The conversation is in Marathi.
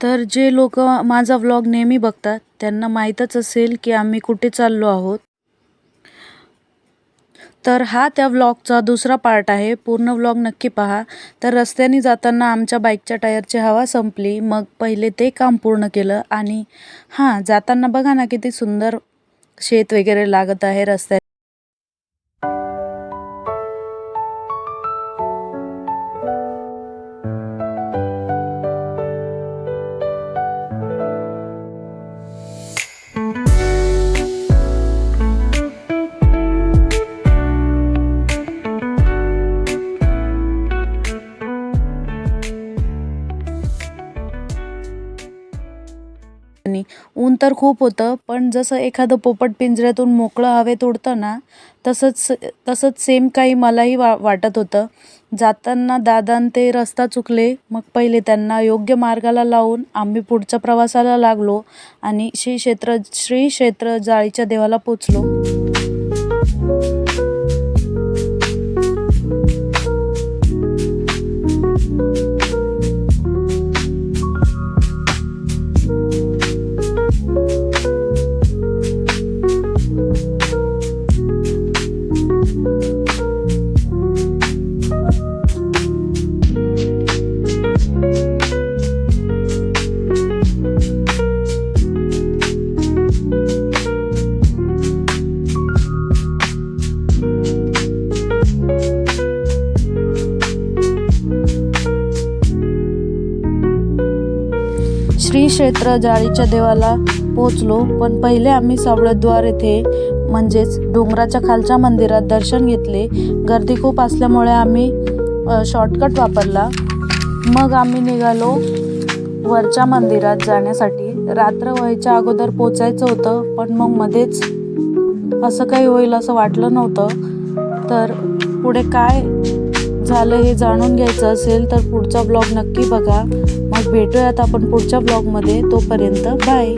तर जे लोक माझा व्लॉग नेहमी बघतात त्यांना माहीतच असेल की आम्ही कुठे चाललो आहोत. तर हा त्या व्लॉगचा दुसरा पार्ट आहे. पूर्ण व्लॉग नक्की पहा. तर रस्त्याने जाताना आमच्या बाईकच्या टायरची हवा संपली. मग पहिले ते काम पूर्ण केलं आणि जाताना बघा ना किती सुंदर शेत वगैरे लागत आहे रस्त्यात. ऊन तर खूप होतं, पण जसं एखादं पोपट पिंजऱ्यातून मोकळं हवेत उडतं ना, तसंच सेम काही मलाही वाटत होतं. जाताना दादान ते रस्ता चुकले. मग पहिले त्यांना योग्य मार्गाला लावून आम्ही पुढच्या प्रवासाला लागलो आणि श्री क्षेत्र जाळीच्या देवाला पोचलो. श्री क्षेत्र जाळीच्या देवाला पोहोचलो, पण पहिले आम्ही सावळद्वार येथे म्हणजेच डोंगराच्या खालच्या मंदिरात दर्शन घेतले. गर्दी खूप असल्यामुळे आम्ही शॉर्टकट वापरला. मग आम्ही निघालो वरच्या मंदिरात जाण्यासाठी. रात्र व्हायच्या अगोदर पोचायचं होतं, पण मग मध्येच असं काही होईल असं वाटलं नव्हतं. तर पुढे काय झालं हे जाणून घ्यायचं असेल तर पुढचा ब्लॉग नक्की बघा. मग भेटूयात आपण पुढच्या ब्लॉगमध्ये. तोपर्यंत बाय.